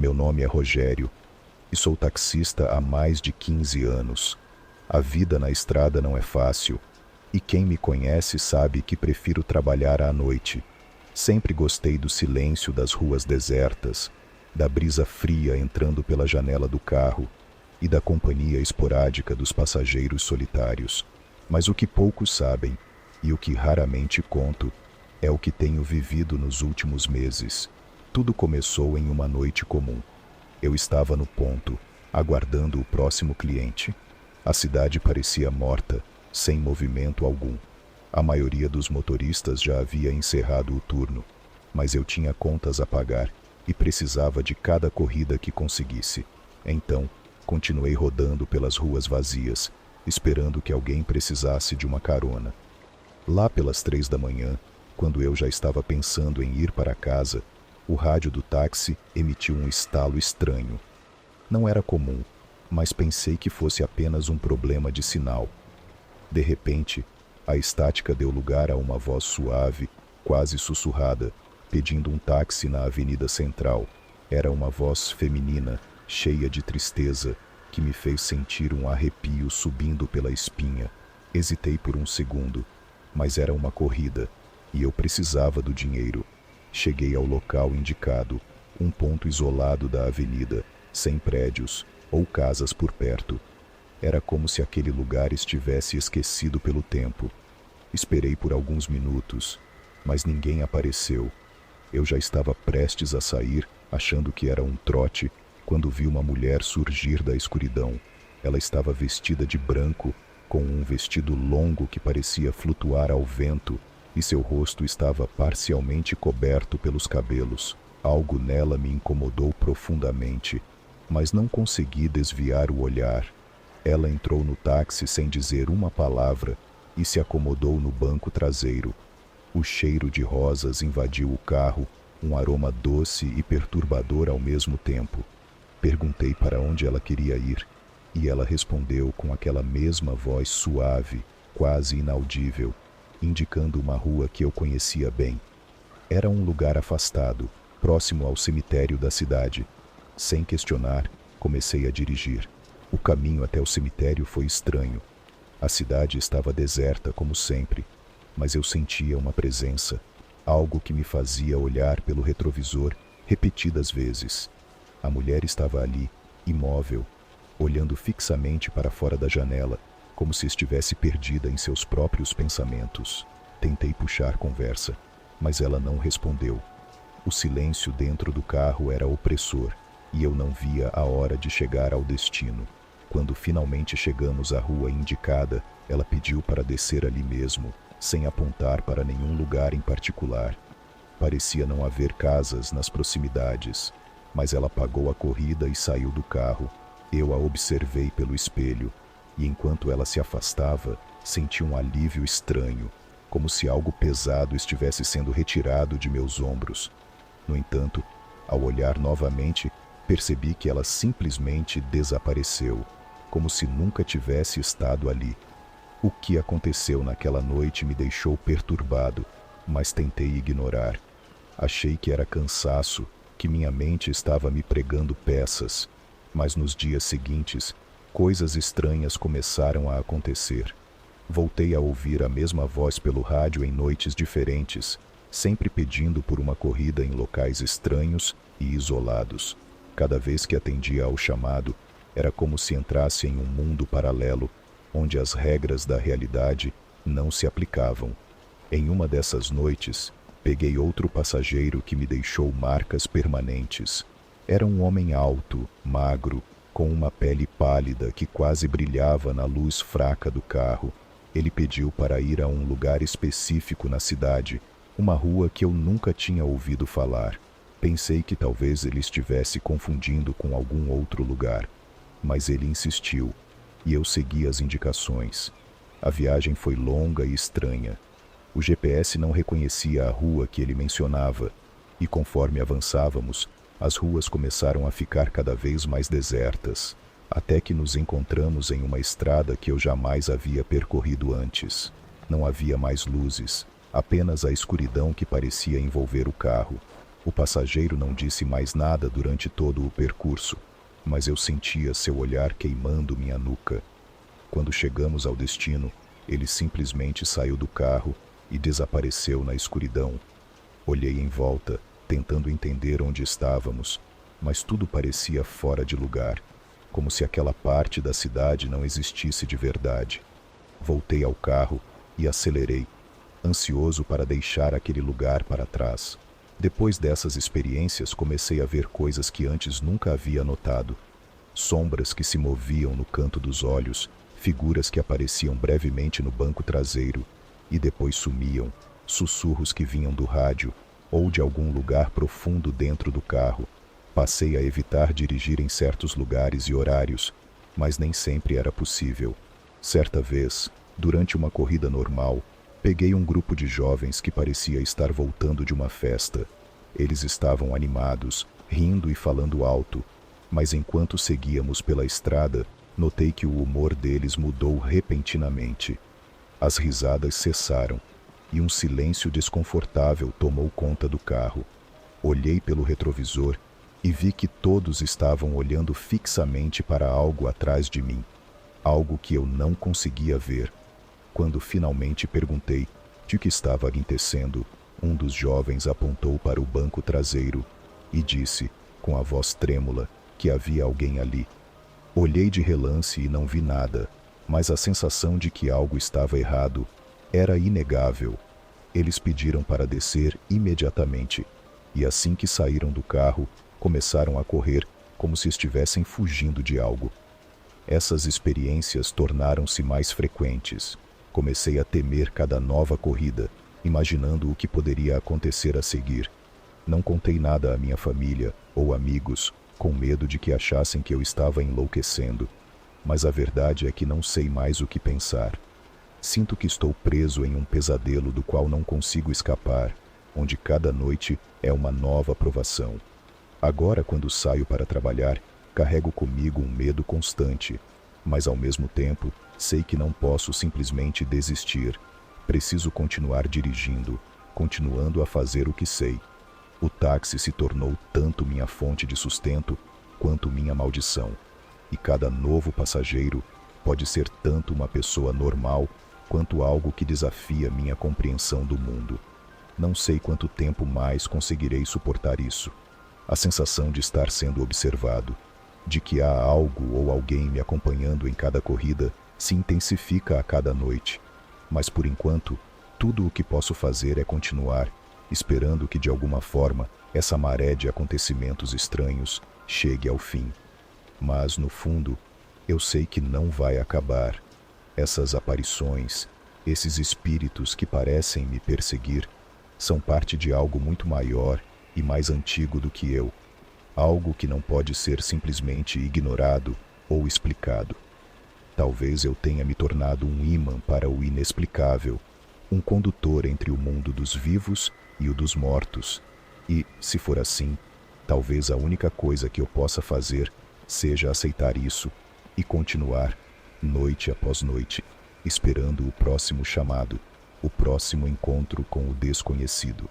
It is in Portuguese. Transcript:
Meu nome é Rogério e sou taxista há mais de 15 anos. A vida na estrada não é fácil e quem me conhece sabe que prefiro trabalhar à noite. Sempre gostei do silêncio das ruas desertas, da brisa fria entrando pela janela do carro e da companhia esporádica dos passageiros solitários. Mas o que poucos sabem, e o que raramente conto, é o que tenho vivido nos últimos meses. Tudo começou em uma noite comum. Eu estava no ponto, aguardando o próximo cliente. A cidade parecia morta, sem movimento algum. A maioria dos motoristas já havia encerrado o turno, mas eu tinha contas a pagar e precisava de cada corrida que conseguisse. Então, continuei rodando pelas ruas vazias, esperando que alguém precisasse de uma carona. Lá pelas 3 da manhã, quando eu já estava pensando em ir para casa, o rádio do táxi emitiu um estalo estranho. Não era comum, mas pensei que fosse apenas um problema de sinal. De repente, a estática deu lugar a uma voz suave, quase sussurrada, pedindo um táxi na Avenida Central. Era uma voz feminina, cheia de tristeza, que me fez sentir um arrepio subindo pela espinha. Hesitei por um segundo, mas era uma corrida, e eu precisava do dinheiro. Cheguei ao local indicado, um ponto isolado da avenida, sem prédios ou casas por perto. Era como se aquele lugar estivesse esquecido pelo tempo. Esperei por alguns minutos, mas ninguém apareceu. Eu já estava prestes a sair, achando que era um trote, quando vi uma mulher surgir da escuridão. Ela estava vestida de branco, com um vestido longo que parecia flutuar ao vento, e seu rosto estava parcialmente coberto pelos cabelos. Algo nela me incomodou profundamente, mas não consegui desviar o olhar. Ela entrou no táxi sem dizer uma palavra e se acomodou no banco traseiro. O cheiro de rosas invadiu o carro, um aroma doce e perturbador ao mesmo tempo. Perguntei para onde ela queria ir, e ela respondeu com aquela mesma voz suave, quase inaudível, indicando uma rua que eu conhecia bem. Era um lugar afastado, próximo ao cemitério da cidade. Sem questionar, comecei a dirigir. O caminho até o cemitério foi estranho. A cidade estava deserta, como sempre, mas eu sentia uma presença, algo que me fazia olhar pelo retrovisor repetidas vezes. A mulher estava ali, imóvel, olhando fixamente para fora da janela, como se estivesse perdida em seus próprios pensamentos. Tentei puxar conversa, mas ela não respondeu. O silêncio dentro do carro era opressor, e eu não via a hora de chegar ao destino. Quando finalmente chegamos à rua indicada, ela pediu para descer ali mesmo, sem apontar para nenhum lugar em particular. Parecia não haver casas nas proximidades, mas ela pagou a corrida e saiu do carro. Eu a observei pelo espelho, e enquanto ela se afastava, senti um alívio estranho, como se algo pesado estivesse sendo retirado de meus ombros. No entanto, ao olhar novamente, percebi que ela simplesmente desapareceu, como se nunca tivesse estado ali. O que aconteceu naquela noite me deixou perturbado, mas tentei ignorar. Achei que era cansaço, que minha mente estava me pregando peças, mas nos dias seguintes, coisas estranhas começaram a acontecer. Voltei a ouvir a mesma voz pelo rádio em noites diferentes, sempre pedindo por uma corrida em locais estranhos e isolados. Cada vez que atendia ao chamado, era como se entrasse em um mundo paralelo, onde as regras da realidade não se aplicavam. Em uma dessas noites, peguei outro passageiro que me deixou marcas permanentes. Era um homem alto, magro, com uma pele pálida que quase brilhava na luz fraca do carro. Ele pediu para ir a um lugar específico na cidade, uma rua que eu nunca tinha ouvido falar. Pensei que talvez ele estivesse confundindo com algum outro lugar, mas ele insistiu, e eu segui as indicações. A viagem foi longa e estranha. O GPS não reconhecia a rua que ele mencionava, e conforme avançávamos, as ruas começaram a ficar cada vez mais desertas, até que nos encontramos em uma estrada que eu jamais havia percorrido antes. Não havia mais luzes, apenas a escuridão que parecia envolver o carro. O passageiro não disse mais nada durante todo o percurso, mas eu sentia seu olhar queimando minha nuca. Quando chegamos ao destino, ele simplesmente saiu do carro e desapareceu na escuridão. Olhei em volta, tentando entender onde estávamos, mas tudo parecia fora de lugar, como se aquela parte da cidade não existisse de verdade. Voltei ao carro e acelerei, ansioso para deixar aquele lugar para trás. Depois dessas experiências, comecei a ver coisas que antes nunca havia notado. Sombras que se moviam no canto dos olhos, figuras que apareciam brevemente no banco traseiro e depois sumiam, sussurros que vinham do rádio ou de algum lugar profundo dentro do carro. Passei a evitar dirigir em certos lugares e horários, mas nem sempre era possível. Certa vez, durante uma corrida normal, peguei um grupo de jovens que parecia estar voltando de uma festa. Eles estavam animados, rindo e falando alto, mas enquanto seguíamos pela estrada, notei que o humor deles mudou repentinamente. As risadas cessaram, e um silêncio desconfortável tomou conta do carro. Olhei pelo retrovisor e vi que todos estavam olhando fixamente para algo atrás de mim, algo que eu não conseguia ver. Quando finalmente perguntei de que estava acontecendo, um dos jovens apontou para o banco traseiro e disse, com a voz trêmula, que havia alguém ali. Olhei de relance e não vi nada, mas a sensação de que algo estava errado era inegável. Eles pediram para descer imediatamente, e assim que saíram do carro, começaram a correr como se estivessem fugindo de algo. Essas experiências tornaram-se mais frequentes. Comecei a temer cada nova corrida, imaginando o que poderia acontecer a seguir. Não contei nada à minha família ou amigos, com medo de que achassem que eu estava enlouquecendo. Mas a verdade é que não sei mais o que pensar. Sinto que estou preso em um pesadelo do qual não consigo escapar, onde cada noite é uma nova provação. Agora, quando saio para trabalhar, carrego comigo um medo constante, mas ao mesmo tempo, sei que não posso simplesmente desistir. Preciso continuar dirigindo, continuando a fazer o que sei. O táxi se tornou tanto minha fonte de sustento quanto minha maldição. E cada novo passageiro pode ser tanto uma pessoa normal quanto algo que desafia minha compreensão do mundo. Não sei quanto tempo mais conseguirei suportar isso. A sensação de estar sendo observado, de que há algo ou alguém me acompanhando em cada corrida, se intensifica a cada noite. Mas por enquanto, tudo o que posso fazer é continuar, esperando que de alguma forma essa maré de acontecimentos estranhos chegue ao fim. Mas no fundo, eu sei que não vai acabar. Essas aparições, esses espíritos que parecem me perseguir, são parte de algo muito maior e mais antigo do que eu. Algo que não pode ser simplesmente ignorado ou explicado. Talvez eu tenha me tornado um ímã para o inexplicável, um condutor entre o mundo dos vivos e o dos mortos. E, se for assim, talvez a única coisa que eu possa fazer seja aceitar isso e continuar, noite após noite, esperando o próximo chamado, o próximo encontro com o desconhecido.